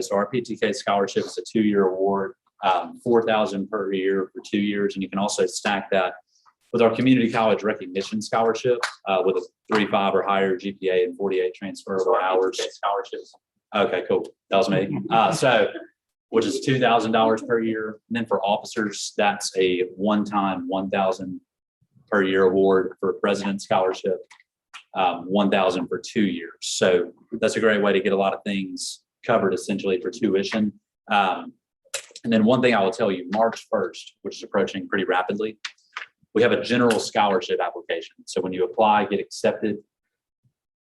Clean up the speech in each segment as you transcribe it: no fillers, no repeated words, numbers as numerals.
So our PTK scholarship is a 2-year award, $4,000 per year for 2 years. And you can also stack that with our community college recognition scholarship with a 3.5 or higher GPA and 48 transferable hours. Scholarships. Okay, cool. That was me. Which is $2,000 per year. And then for officers, that's a one-time $1,000 per year award for a president's scholarship, $1,000 for 2 years. So that's a great way to get a lot of things covered essentially for tuition. And then one thing I will tell you, March 1st, which is approaching pretty rapidly, we have a general scholarship application. So when you apply, get accepted,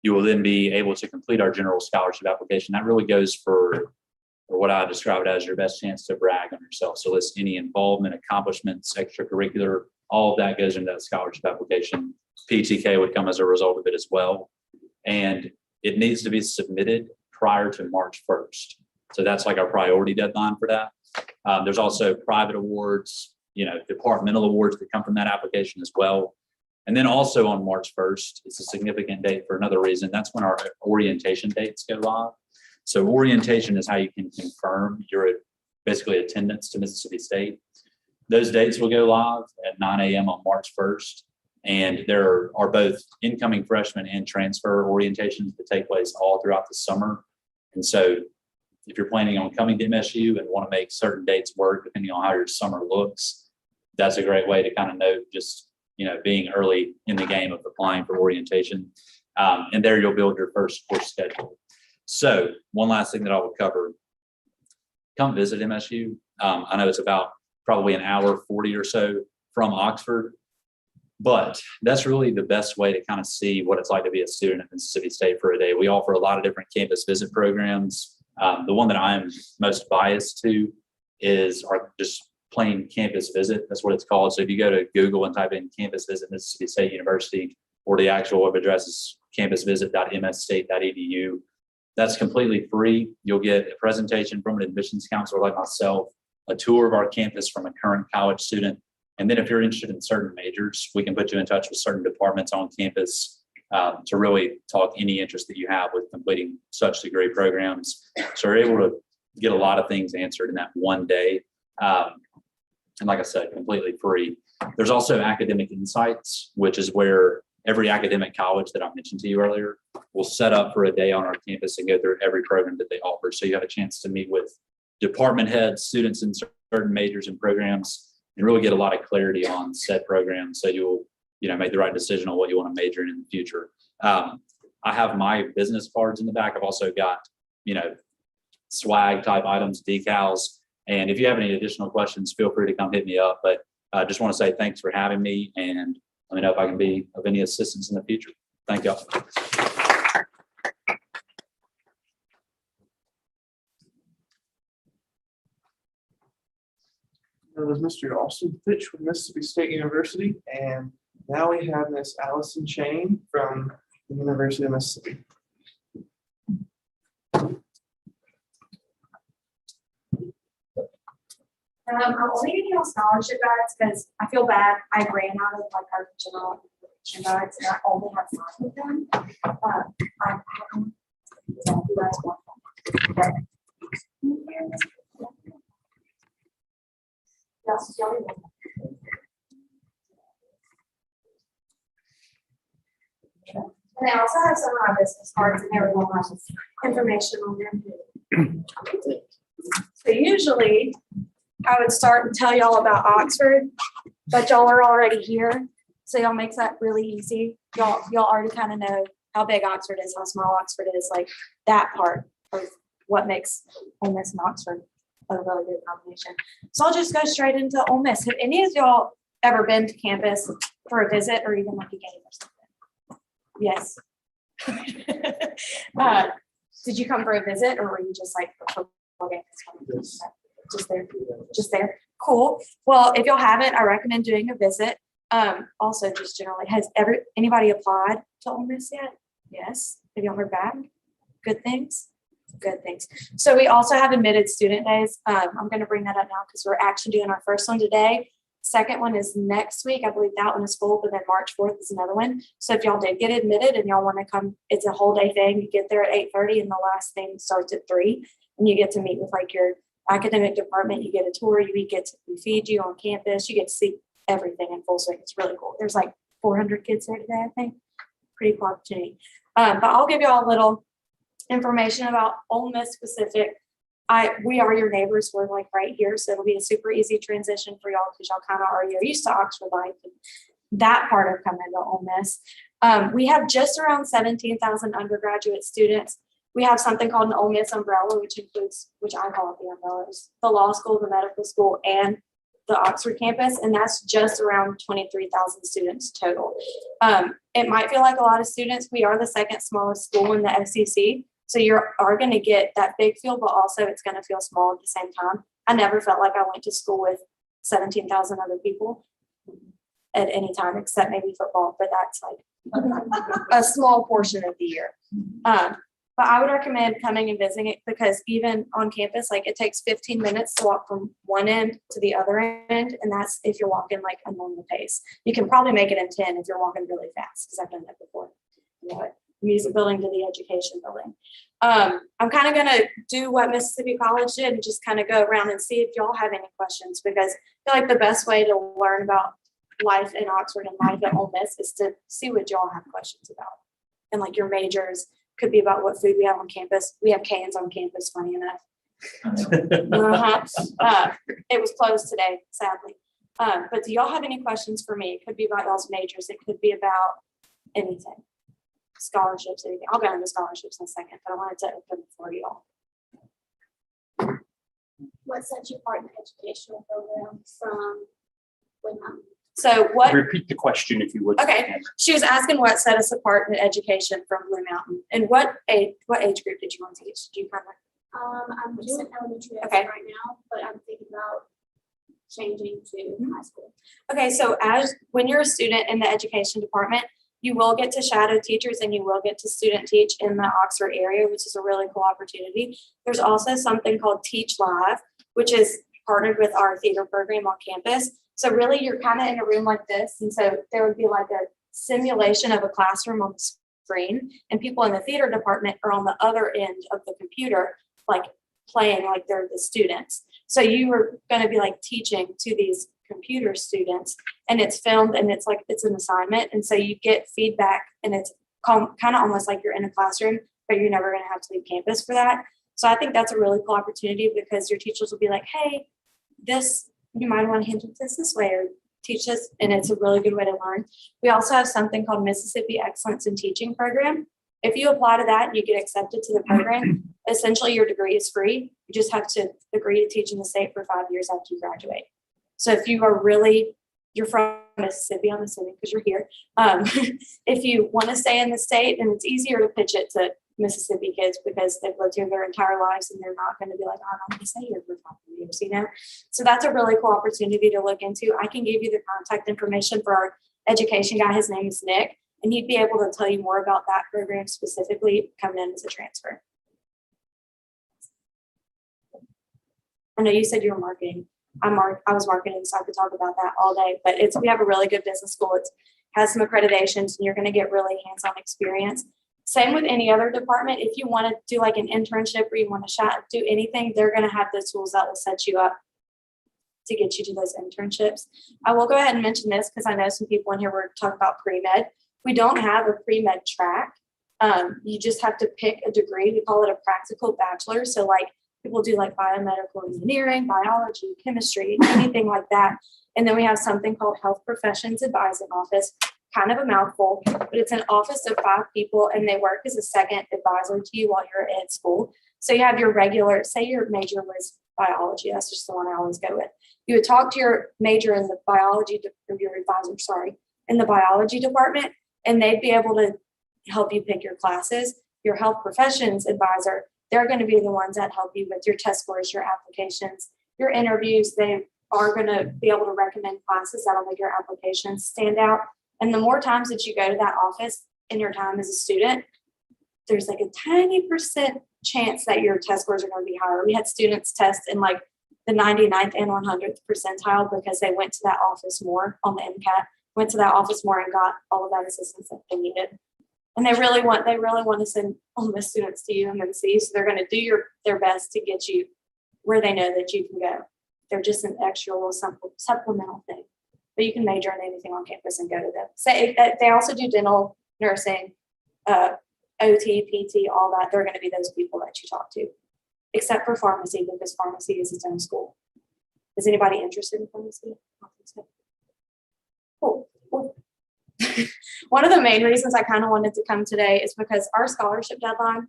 you will then be able to complete our general scholarship application. That really goes for what I described as your best chance to brag on yourself. So list any involvement, accomplishments, extracurricular, all of that goes into that scholarship application. PTK would come as a result of it as well. And it needs to be submitted prior to March 1st. So that's like our priority deadline for that. There's also private awards, departmental awards that come from that application as well. And then also on March 1st, it's a significant date for another reason. That's when our orientation dates go live. So orientation is how you can confirm your basically attendance to Mississippi State. Those dates will go live at 9 a.m. on March 1st. And there are both incoming freshmen and transfer orientations that take place all throughout the summer. And so if you're planning on coming to MSU and want to make certain dates work, depending on how your summer looks, that's a great way to kind of note just, being early in the game of applying for orientation. And there you'll build your first course schedule. So one last thing that I will cover, come visit MSU. I know it's about probably an hour 40 or so from Oxford, but that's really the best way to kind of see what it's like to be a student at Mississippi State for a day. We offer a lot of different campus visit programs. The one that I am most biased to is our just plain campus visit. That's what it's called. So if you go to Google and type in campus visit Mississippi State University, or the actual web address is campusvisit.msstate.edu. That's completely free. You'll get a presentation from an admissions counselor like myself, a tour of our campus from a current college student. And then if you're interested in certain majors, we can put you in touch with certain departments on campus to really talk any interest that you have with completing such degree programs. So we're able to get a lot of things answered in that one day. And like I said, completely free. There's also academic insights, which is where every academic college that I mentioned to you earlier will set up for a day on our campus and go through every program that they offer. So you have a chance to meet with department heads, students in certain majors and programs, and really get a lot of clarity on said programs. So you'll, make the right decision on what you want to major in the future. I have my business cards in the back. I've also got, swag type items, decals. And if you have any additional questions, feel free to come hit me up. But I just want to say thanks for having me, and let me know if I can be of any assistance in the future. Thank y'all. That was Mr. Austin Fitch with Mississippi State University, and now we have Miss Allison Chain from the University of Mississippi. I'm only giving you scholarship guides because I feel bad. I ran out of our general information guides and I only have 5 of them. I have them. So you guys want them. Yes, and I also have some of my business cards and everyone has information on them. So usually I would start and tell y'all about Oxford, but y'all are already here. So y'all makes that really easy. Y'all already kind of know how big Oxford is, how small Oxford is, like that part of what makes Ole Miss and Oxford a really good combination. So I'll just go straight into Ole Miss. Have any of y'all ever been to campus for a visit or even like a game or something? Yes. Did you come for a visit or were you just like for football games? Just there. Cool. Well, if y'all haven't, I recommend doing a visit. Also, just generally, has anybody applied to Ole Miss yet? Yes. Have y'all heard back? Good things. Good things. So we also have admitted student days. I'm going to bring that up now because we're actually doing our first one today. Second one is next week. I believe that one is full, but then March 4th is another one. So if y'all did get admitted and y'all want to come, it's a whole day thing. You get there at 8:30 and the last thing starts at 3. and you get to meet with like your academic department. You get a tour. We feed you on campus. You get to see everything in full swing. It's really cool. There's like 400 kids there today, I think. Pretty cool opportunity. But I'll give you all a little information about Ole Miss specific. We are your neighbors. We're like right here, so it'll be a super easy transition for y'all because y'all kind of are used to Oxford life and that part of coming to Ole Miss. We have just around 17,000 undergraduate students. We have something called an Ole Miss umbrella, which I call it the umbrellas, the law school, the medical school, and the Oxford campus, and that's just around 23,000 students total. It might feel like a lot of students. We are the second smallest school in the SEC, so you are going to get that big feel, but also it's going to feel small at the same time. I never felt like I went to school with 17,000 other people at any time, except maybe football, but that's like a small portion of the year. But I would recommend coming and visiting it because even on campus, like it takes 15 minutes to walk from one end to the other end. And that's if you're walking like a normal pace. You can probably make it in 10 if you're walking really fast because I've done that before. You know, music building to the education building. I'm kind of going to do what Mississippi College did and just kind of go around and see if y'all have any questions because I feel like the best way to learn about life in Oxford and life at Ole Miss is to see what y'all have questions about. And like your majors could be about what food we have on campus. We have cans on campus, funny enough. It was closed today, sadly. But do y'all have any questions for me? It could be about y'all's majors. It could be about anything. Scholarships, anything. I'll go into scholarships in a second, but I wanted to open it for y'all. What sets you apart in the educational program from Woodmount? So what? Repeat the question if you would. Okay, she was asking what set us apart in education from Blue Mountain, and what age group did you want to teach? Do you kind of? I'm doing elementary Okay. right now, but I'm thinking about changing to high school. Okay, so when you're a student in the education department, you will get to shadow teachers and you will get to student teach in the Oxford area, which is a really cool opportunity. There's also something called Teach Live, which is partnered with our theater program on campus. So really you're kind of in a room like this. And so there would be like a simulation of a classroom on the screen and people in the theater department are on the other end of the computer, like playing like they're the students. So you are going to be like teaching to these computer students and it's filmed and it's an assignment. And so you get feedback and it's kind of almost like you're in a classroom, but you're never going to have to leave campus for that. So I think that's a really cool opportunity because your teachers will be like, hey, you might want to handle this way or teach this. And it's a really good way to learn. We also have something called Mississippi Excellence in Teaching Program. If you apply to that and you get accepted to the program, essentially your degree is free. You just have to agree to teach in the state for 5 years after you graduate. So if you are you're from Mississippi, I'm assuming because you're here. If you want to stay in the state, then it's easier to pitch it to Mississippi kids because they've lived here their entire lives and they're not going to be like, oh, I'm going to stay here for 5 years, you know? So that's a really cool opportunity to look into. I can give you the contact information for our education guy. His name is Nick, and he'd be able to tell you more about that program specifically coming in as a transfer. I know you said you were marketing. I was marketing, so I could talk about that all day, but we have a really good business school. It has some accreditations and you're going to get really hands-on experience. Same with any other department. If you want to do like an internship or you want to do anything, they're going to have the tools that will set you up to get you to those internships. I will go ahead and mention this because I know some people in here were talking about pre-med. We don't have a pre-med track. You just have to pick a degree. We call it a practical bachelor. So like people do like biomedical engineering, biology, chemistry, anything like that. And then we have something called Health Professions Advising Office. Kind of a mouthful, but it's an office of 5 people and they work as a second advisor to you while you're at school. So you have your regular, say your major was biology. That's just the one I always go with. You would talk to your major in the biology, or your advisor, in the biology department, and they'd be able to help you pick your classes. Your health professions advisor, they're going to be the ones that help you with your test scores, your applications, your interviews. They are going to be able to recommend classes that'll make your applications stand out. And the more times that you go to that office in your time as a student, there's like a tiny % chance that your test scores are going to be higher. We had students test in like the 99th and 100th percentile because they went to that office more on the MCAT, went to that office more and got all of that assistance that they needed. And they really want to send all the students to UMMC, so they're going to do their best to get you where they know that you can go. They're just an extra little supplemental thing, but you can major in anything on campus and go to them. So they also do dental, nursing, OT, PT, all that. They're going to be those people that you talk to, except for pharmacy, because pharmacy is its own school. Is anybody interested in pharmacy? I don't think so. Cool. One of the main reasons I kind of wanted to come today is because our scholarship deadline,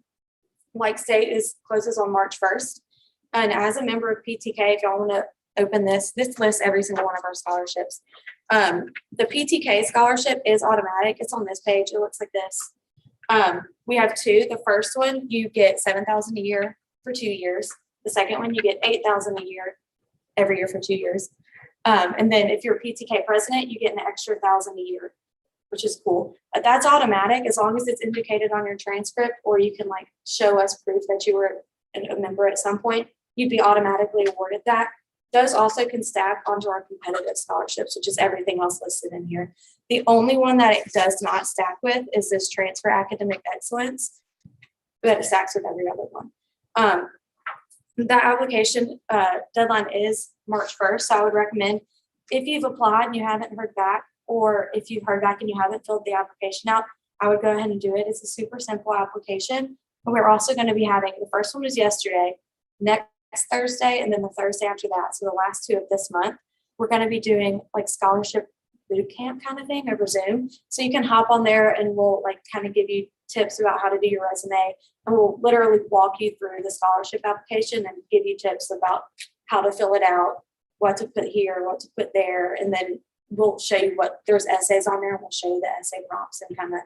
like state, closes on March 1st. And as a member of PTK, if y'all want to open this lists every single one of our scholarships. The PTK scholarship is automatic. It's on this page. It looks like this. We have two. The first one, you get $7,000 a year for 2 years. The second one, you get $8,000 a year every year for 2 years. And then if you're a PTK president, you get an extra $1,000 a year, which is cool. But that's automatic as long as it's indicated on your transcript, or you can like show us proof that you were a member at some point. You'd be automatically awarded that. Those also can stack onto our competitive scholarships, which is everything else listed in here. The only one that it does not stack with is this transfer academic excellence, but it stacks with every other one. That application deadline is March 1st. So I would recommend, if you've applied and you haven't heard back, or if you've heard back and you haven't filled the application out, I would go ahead and do it. It's a super simple application. And we're also going to be having, the first one was yesterday, next Thursday, and then the Thursday after that. So the last 2 of this month, we're going to be doing like scholarship boot camp kind of thing over Zoom. So you can hop on there and we'll like kind of give you tips about how to do your resume. And we'll literally walk you through the scholarship application and give you tips about how to fill it out, what to put here, what to put there. And then we'll show you there's essays on there, and we'll show you the essay prompts and kind of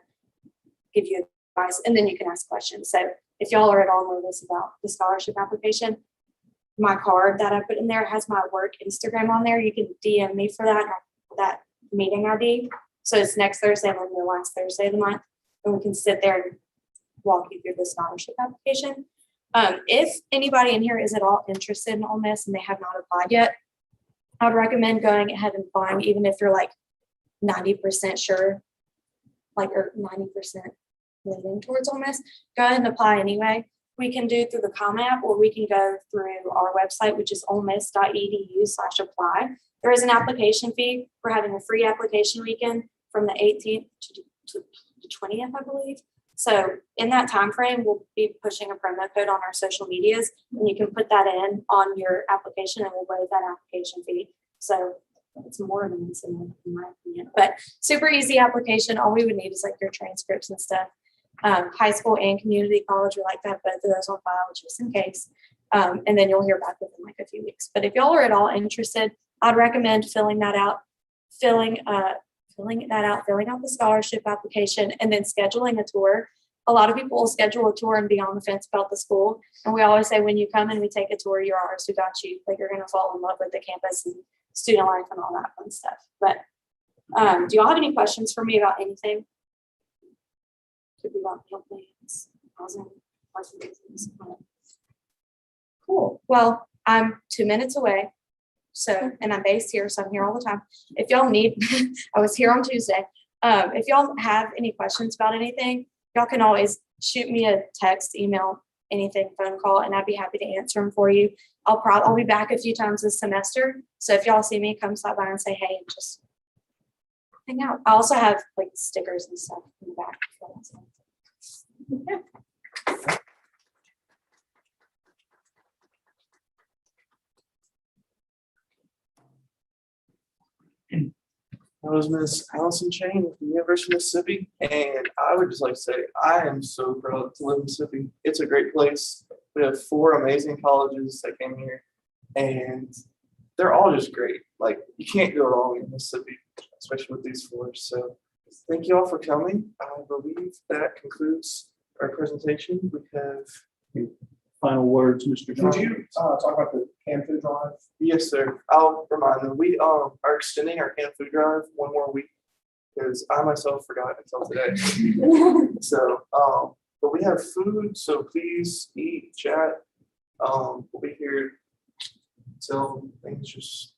give you advice. And then you can ask questions. So if y'all are at all nervous about the scholarship application, my card that I put in there has my work Instagram on there. You can DM me for that meeting ID. So it's next Thursday and then the last Thursday of the month. And we can sit there and walk you through the scholarship application. If anybody in here is at all interested in Ole Miss and they have not applied yet, I would recommend going ahead and applying, even if you're like 90% sure, like, or 90% leaning towards Ole Miss. Go ahead and apply anyway. We can do through the Common App, or we can go through our website, which is olemiss.edu/apply. There is an application fee. We're having a free application weekend from the 18th to the 20th, I believe. So in that time frame, we'll be pushing a promo code on our social medias, and you can put that in on your application, and we'll waive that application fee. So it's more than incentive, in my opinion. But super easy application. All we would need is like your transcripts and stuff. High school and community college, we like to have both of those on file just in case. And then you'll hear back within like a few weeks. But if y'all are at all interested, I'd recommend filling out the scholarship application, and then scheduling a tour. A lot of people will schedule a tour and be on the fence about the school. And we always say, when you come and we take a tour, you're ours, we got you. Like, you're going to fall in love with the campus and student life and all that fun stuff. But do y'all have any questions for me about anything? Could be about meal plans, housing, cool. Well, I'm 2 minutes away. So, and I'm based here, so I'm here all the time. If y'all need, I was here on Tuesday. If y'all have any questions about anything, y'all can always shoot me a text, email, anything, phone call, and I'd be happy to answer them for you. I'll be back a few times this semester. So if y'all see me, come stop by and say hey and just hang out. I also have like stickers and stuff in the back. Yeah. That was Miss Allison Chain with the University of Mississippi, and I would just like to say I am so proud to live in Mississippi. It's a great place. We have 4 amazing colleges that came here, and they're all just great. Like, you can't go wrong in Mississippi, especially with these 4. So thank you all for coming. I believe that concludes our presentation. We have Final words, Mr. John. Could you talk about the canned food drive? Yes, sir. I'll remind them. We are extending our canned food drive 1 more week, because I myself forgot until today. So, but we have food, so please eat, chat. We'll be here till things just